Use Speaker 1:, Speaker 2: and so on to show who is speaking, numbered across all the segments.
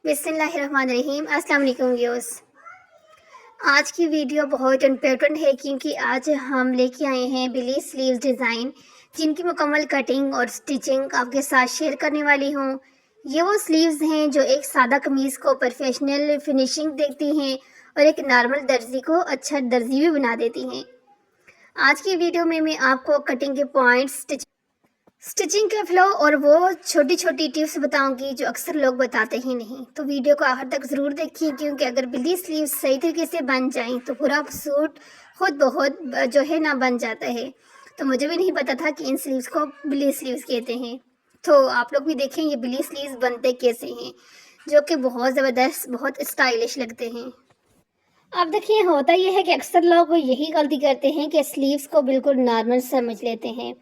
Speaker 1: बिस्मिल्लाहिर्रहमानिर्रहीम। अस्सलाम वालेकुम व्यूअर्स। आज की वीडियो बहुत इम्पोर्टेंट है क्योंकि आज हम लेके आए हैं बिली स्लीव्स डिज़ाइन, जिनकी मुकम्मल कटिंग और स्टिचिंग आपके साथ शेयर करने वाली हूँ। ये वो स्लीव्स हैं जो एक सादा कमीज़ को प्रोफेशनल फिनिशिंग देती हैं और एक नॉर्मल दर्जी को अच्छा दर्जी भी बना देती हैं। आज की वीडियो में मैं आपको कटिंग के पॉइंट्स, स्टिचिंग का फ्लो और वो छोटी छोटी टिप्स बताऊंगी जो अक्सर लोग बताते ही नहीं। तो वीडियो को आखिर तक ज़रूर देखिए क्योंकि अगर बिल्ली स्लीव सही तरीके से बन जाएं तो पूरा सूट खुद बहुत जो है ना बन जाता है। तो मुझे भी नहीं पता था कि इन स्लीव्स को बिल्ली स्लीव्स कहते हैं। तो आप लोग भी देखें ये बिल्ली स्लीव्स बनते कैसे हैं, जो कि बहुत ज़बरदस्त, बहुत स्टाइलिश लगते हैं। अब देखिए, होता यह है कि अक्सर लोग यही गलती करते हैं कि स्लीव्स को बिल्कुल नॉर्मल समझ लेते हैं।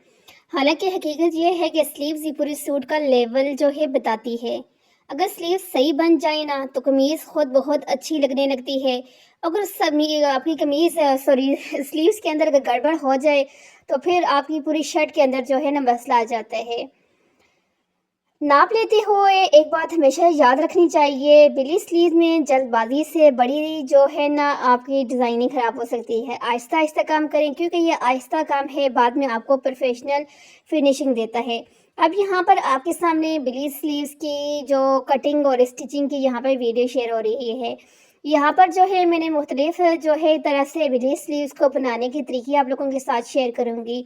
Speaker 1: हालांकि हकीकत यह है कि स्लीव्स ही पूरी सूट का लेवल जो है बताती है। अगर स्लीव्स सही बन जाए ना तो कमीज़ खुद बहुत अच्छी लगने लगती है। अगर आपकी कमीज़ स्लीव्स के अंदर अगर गड़बड़ हो जाए तो फिर आपकी पूरी शर्ट के अंदर जो है ना मसला आ जाता है। नाप लेते हुए एक बात हमेशा याद रखनी चाहिए, बिली स्लीव में जल्दबाजी से बड़ी जो है ना आपकी डिज़ाइनिंग ख़राब हो सकती है। आहिस्ता आहिस्ता काम करें क्योंकि ये आहिस्ता काम है, बाद में आपको प्रोफेशनल फिनिशिंग देता है। अब यहाँ पर आपके सामने बिली स्लीव्स की जो कटिंग और स्टिचिंग की यहाँ पर वीडियो शेयर हो रही है। यहाँ पर जो है मैंने मुख्तलिफ जो है तरह से बिली स्लीव्स को बनाने के तरीके आप लोगों के साथ शेयर करूँगी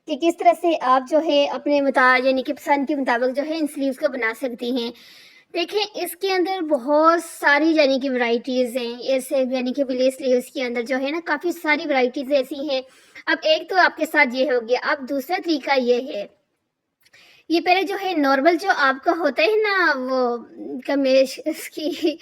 Speaker 1: कि किस तरह से आप जो है अपने यानी कि पसंद के मुताबिक जो है इन स्लीव्स को बना सकती हैं। देखें, इसके अंदर बहुत सारी यानी कि वैरायटीज़ हैं। ऐसे यानी कि बिले स्लीव्स के अंदर जो है ना काफ़ी सारी वैरायटीज़ ऐसी हैं। अब एक तो आपके साथ ये हो गया। अब दूसरा तरीका ये है, ये पहले जो है नॉर्मल जो आपका होता है ना वो कमीज इसकी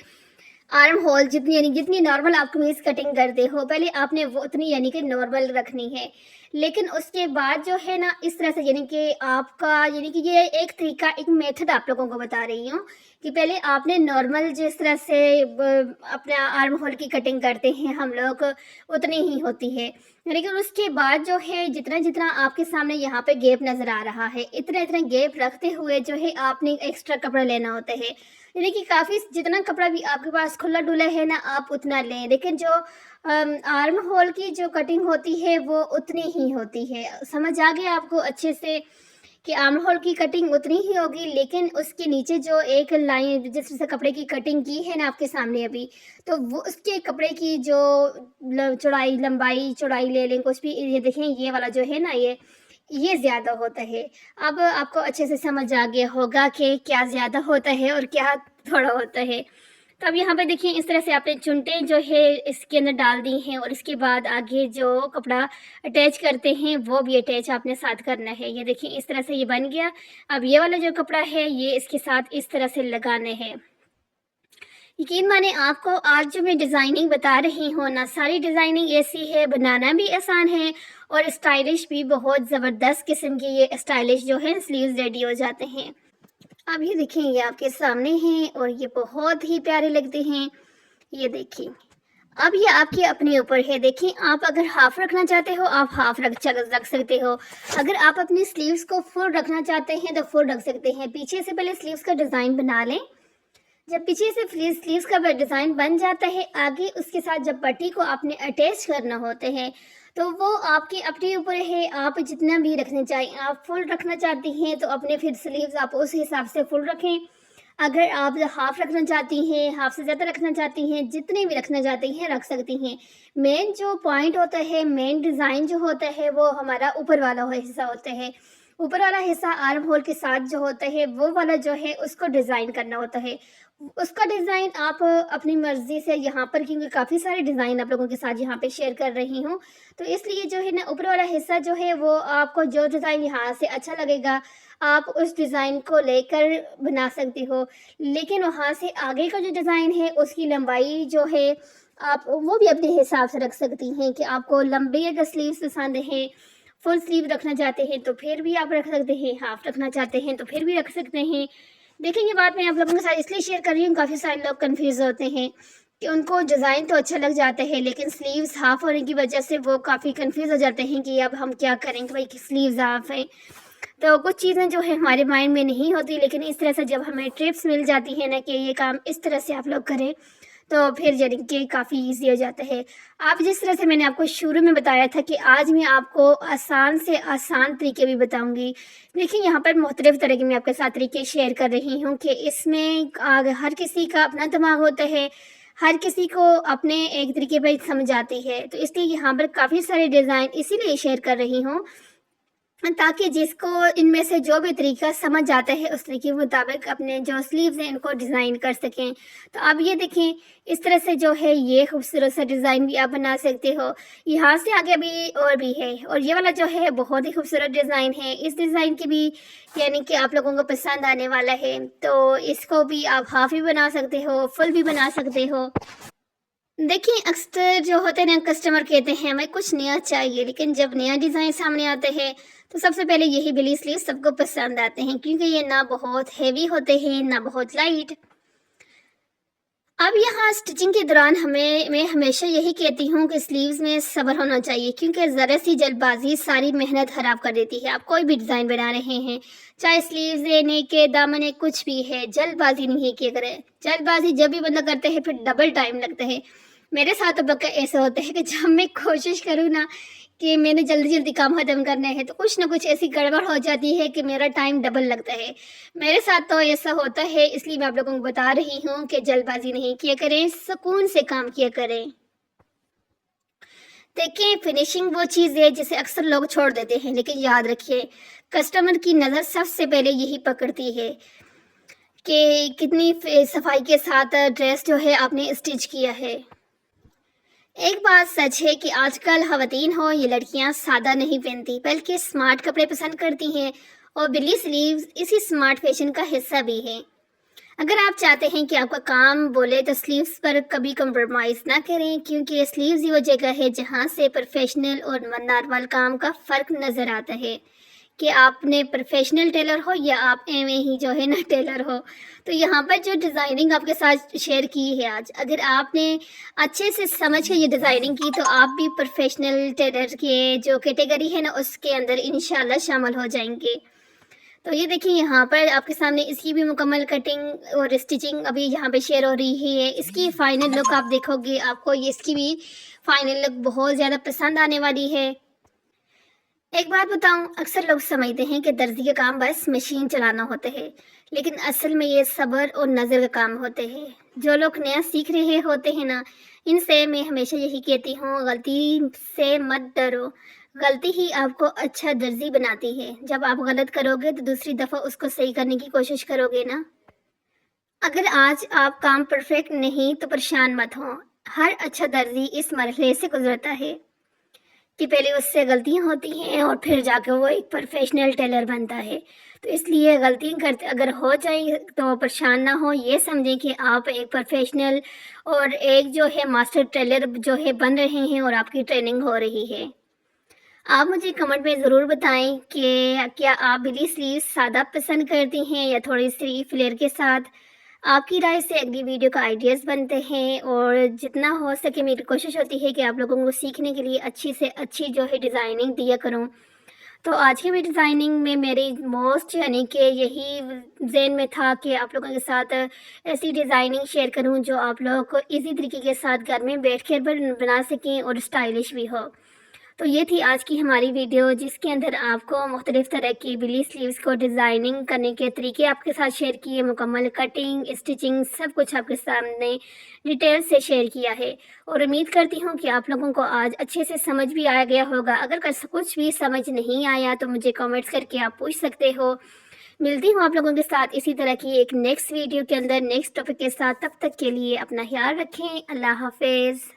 Speaker 1: आर्म होल जितनी यानी जितनी नॉर्मल आप कमीज कटिंग करते हो पहले आपने वो उतनी यानी कि नॉर्मल रखनी है। लेकिन उसके बाद जो है ना इस तरह से यानी कि आपका यानी कि ये एक तरीका, एक मेथड आप लोगों को बता रही हूँ कि पहले आपने नॉर्मल जिस तरह से अपना आर्म होल की कटिंग करते हैं हम लोग उतनी ही होती है। लेकिन उसके बाद जो है जितना जितना आपके सामने यहाँ पे गैप नज़र आ रहा है, इतना इतना गैप रखते हुए जो है आपने एक्स्ट्रा कपड़ा लेना होता है। यानी कि काफ़ी जितना कपड़ा भी आपके पास खुला डुला है ना आप उतना लें। लेकिन जो आर्म होल की जो कटिंग होती है वो उतनी ही होती है। समझ आ गया आपको अच्छे से कि आर्म होल की कटिंग उतनी ही होगी, लेकिन उसके नीचे जो एक लाइन जिस तरह से कपड़े की कटिंग की है ना आपके सामने अभी, तो वो उसके कपड़े की जो चौड़ाई, लंबाई चौड़ाई ले लें कुछ भी, ये देखें ये वाला जो है ना ये ज़्यादा होता है। अब आपको अच्छे से समझ आ गया होगा कि क्या ज़्यादा होता है और क्या थोड़ा होता है। तो अब यहाँ पे देखिए इस तरह से आपने चुनटें जो है इसके अंदर डाल दी हैं और इसके बाद आगे जो कपड़ा अटैच करते हैं वो भी अटैच आपने साथ करना है। ये देखिए इस तरह से ये बन गया। अब ये वाला जो कपड़ा है ये इसके साथ इस तरह से लगाने हैं। यकीन माने आपको आज जो मैं डिज़ाइनिंग बता रही हूँ ना, सारी डिज़ाइनिंग ऐसी है, बनाना भी आसान है और स्टाइलिश भी, बहुत ज़बरदस्त किस्म की ये स्टाइलिश जो है स्लीव्स रेडी हो जाते हैं। अब ये देखें ये आपके सामने हैं और ये बहुत ही प्यारे लगते हैं। ये देखिए, अब ये आपके अपने ऊपर है। देखिए, आप अगर हाफ रखना चाहते हो आप हाफ रख सकते हो। अगर आप अपनी स्लीव्स को फुल रखना चाहते हैं तो फुल रख सकते हैं। पीछे से पहले स्लीव्स का डिज़ाइन बना लें। जब पीछे से स्लीव्स का डिज़ाइन बन जाता है, आगे उसके साथ जब पट्टी को आपने अटैच करना होता है तो वो आपके अपने ऊपर है, आप जितना भी रखना चाहें। आप फुल रखना चाहती हैं तो अपने फिर स्लीव्स आप उस हिसाब से फुल रखें। अगर आप हाफ रखना चाहती हैं, हाफ से ज़्यादा रखना चाहती हैं, जितने भी रखना चाहती हैं रख सकती हैं। मेन जो पॉइंट होता है, मेन डिज़ाइन जो होता है वो हमारा ऊपर वाला हिस्सा होता है। ऊपर वाला हिस्सा आर्म होल के साथ जो होता है वो वाला जो है उसको डिज़ाइन करना होता है। उसका डिज़ाइन आप अपनी मर्ज़ी से यहाँ पर, क्योंकि काफ़ी सारे डिज़ाइन आप लोगों के साथ यहाँ पे शेयर कर रही हूँ, तो इसलिए जो है ना ऊपर वाला हिस्सा जो है वो आपको जो डिज़ाइन यहाँ से अच्छा लगेगा आप उस डिज़ाइन को लेकर बना सकती हो। लेकिन वहाँ से आगे का जो डिज़ाइन है उसकी लंबाई जो है आप वो भी अपने हिसाब से रख सकती हैं कि आपको लंबी अगर स्लीव्स पसंद हैं, फुल स्लीव रखना चाहते हैं तो फिर भी आप रख सकते हैं, हाफ रखना चाहते हैं तो फिर भी रख सकते हैं। देखिए, ये बात मैं आप लोगों के साथ इसलिए शेयर कर रही हूँ, काफ़ी सारे लोग कन्फ्यूज़ होते हैं कि उनको डिज़ाइन तो अच्छा लग जाता है लेकिन स्लीव्स हाफ होने की वजह से वो काफ़ी कन्फ्यूज़ हो जाते हैं कि अब हम क्या करें कि भाई स्लीव्स हाफ है। तो कुछ चीज़ें जो है हमारे माइंड में नहीं होती, लेकिन इस तरह से जब हमें टिप्स मिल जाती है ना कि ये काम इस तरह से आप लोग करें, तो फिर यानी कि काफ़ी ईज़ी हो जाता है। आप जिस तरह से मैंने आपको शुरू में बताया था कि आज मैं आपको आसान से आसान तरीके भी बताऊँगी। देखिए, यहाँ पर मुख्तलिफ़ तरह के मैं आपके साथ तरीके शेयर कर रही हूँ कि इसमें हर किसी का अपना दिमाग होता है, हर किसी को अपने एक तरीके पे समझ आती है। तो इसलिए यहाँ पर काफ़ी सारे डिज़ाइन इसीलिए शेयर कर रही हूँ ताकि जिसको इनमें से जो भी तरीका समझ आता है उस तरीके के मुताबिक अपने जो स्लीव्स हैं इनको डिज़ाइन कर सकें। तो अब ये देखें, इस तरह से जो है ये खूबसूरत सा डिज़ाइन भी आप बना सकते हो। यहाँ से आगे भी और भी है, और ये वाला जो है बहुत ही खूबसूरत डिज़ाइन है। इस डिज़ाइन की भी यानी कि आप लोगों को पसंद आने वाला है। तो इसको भी आप हाफ़ भी बना सकते हो, फुल भी बना सकते हो। देखिए, अक्सर जो होते हैं ना, कस्टमर कहते हैं हमें कुछ नया चाहिए, लेकिन जब नया डिज़ाइन सामने आता है तो सबसे पहले यही बेली स्लीव सबको पसंद आते हैं, क्योंकि ये ना बहुत हैवी होते हैं ना बहुत लाइट। अब यहाँ स्टिचिंग के दौरान मैं हमेशा यही कहती हूँ कि स्लीव्स में सब्र होना चाहिए, क्योंकि ज़रा सी जल्दबाजी सारी मेहनत खराब कर देती है। आप कोई भी डिज़ाइन बना रहे हैं, चाहे स्लीव्स है, नेक है, दामन है, कुछ भी है, जल्दबाजी नहीं किया करें। जल्दबाजी जब भी बंदा करते हैं फिर डबल टाइम लगता है। मेरे साथ तो बल्कि ऐसा होता है कि जब मैं कोशिश करूँ ना कि मैंने जल्दी-जल्दी काम ख़त्म करने हैं, तो कुछ ना कुछ ऐसी गड़बड़ हो जाती है कि मेरा टाइम डबल लगता है। मेरे साथ तो ऐसा होता है, इसलिए मैं आप लोगों को बता रही हूँ कि जल्दबाज़ी नहीं किया करें, सुकून से काम किया करें। देखिए, फिनिशिंग वो चीज़ है जिसे अक्सर लोग छोड़ देते हैं, लेकिन याद रखिए, कस्टमर की नज़र सबसे पहले यही पकड़ती है कि कितनी सफाई के साथ ड्रेस जो है आपने स्टिच किया है। एक बात सच है कि आजकल ख़वातीन हो या लड़कियां सादा नहीं पहनती, बल्कि स्मार्ट कपड़े पसंद करती हैं, और बिली स्लीव्स इसी स्मार्ट फैशन का हिस्सा भी है। अगर आप चाहते हैं कि आपका काम बोले तो स्लीव्स पर कभी कंप्रोमाइज़ ना करें, क्योंकि स्लीव्स ही वो जगह है जहां से प्रोफेशनल और नॉर्मल काम का फ़र्क नज़र आता है। कि आपने प्रोफेशनल टेलर हो या आप एवं ही जो है ना टेलर हो। तो यहाँ पर जो डिज़ाइनिंग आपके साथ शेयर की है आज, अगर आपने अच्छे से समझ के ये डिज़ाइनिंग की तो आप भी प्रोफेशनल टेलर के जो कैटेगरी है ना उसके अंदर इंशाल्लाह शामिल हो जाएंगे। तो ये देखिए, यहाँ पर आपके सामने इसकी भी मुकम्मल कटिंग और स्टिचिंग अभी यहाँ पे शेयर हो रही है। इसकी फ़ाइनल लुक आप देखोगे, आपको ये इसकी भी फ़ाइनल लुक बहुत ज़्यादा पसंद आने वाली है। एक बात बताऊं, अक्सर लोग समझते हैं कि दर्जी का काम बस मशीन चलाना होता है, लेकिन असल में ये सब्र और नज़र का काम होते हैं। जो लोग नया सीख रहे होते हैं ना, इनसे मैं हमेशा यही कहती हूँ, गलती से मत डरो। गलती ही आपको अच्छा दर्जी बनाती है। जब आप गलत करोगे तो दूसरी दफ़ा उसको सही करने की कोशिश करोगे ना। अगर आज आप काम परफेक्ट नहीं तो परेशान मत हो। हर अच्छा दर्जी इस मरहले से गुजरता है कि पहले उससे गलतियाँ होती हैं और फिर जाकर वो एक प्रोफेशनल टेलर बनता है। तो इसलिए गलतियाँ करते अगर हो जाए तो परेशान ना हो, ये समझें कि आप एक प्रोफेशनल और एक जो है मास्टर टेलर जो है बन रहे हैं और आपकी ट्रेनिंग हो रही है। आप मुझे कमेंट में ज़रूर बताएं कि क्या आप बिली स्लीव्स सादा पसंद करती हैं या थोड़ी सी फ्लेयर के साथ। आपकी राय से अगली वीडियो का आइडियाज़ बनते हैं, और जितना हो सके मेरी कोशिश होती है कि आप लोगों को सीखने के लिए अच्छी से अच्छी जो है डिज़ाइनिंग दिया करूं। तो आज की भी डिज़ाइनिंग में मेरी मोस्ट यानी कि यही ज़हन में था कि आप लोगों के साथ ऐसी डिज़ाइनिंग शेयर करूं जो आप लोगों को इजी तरीके के साथ घर में बैठ कर बना सकें और स्टाइलिश भी हो। तो ये थी आज की हमारी वीडियो, जिसके अंदर आपको मुख्तलिफ़ तरह की बिली स्लीव्स को डिज़ाइनिंग करने के तरीके आपके साथ शेयर किए, मुकम्मल कटिंग, स्टिचिंग सब कुछ आपके सामने डिटेल से शेयर किया है। और उम्मीद करती हूँ कि आप लोगों को आज अच्छे से समझ भी आ गया होगा। अगर कुछ भी समझ नहीं आया तो मुझे कमेंट्स करके आप पूछ सकते हो। मिलती हूँ आप लोगों के साथ इसी तरह की एक नेक्स्ट वीडियो के अंदर नेक्स्ट टॉपिक के साथ। तब तक के लिए अपना ख्याल रखें। अल्लाह हाफिज़।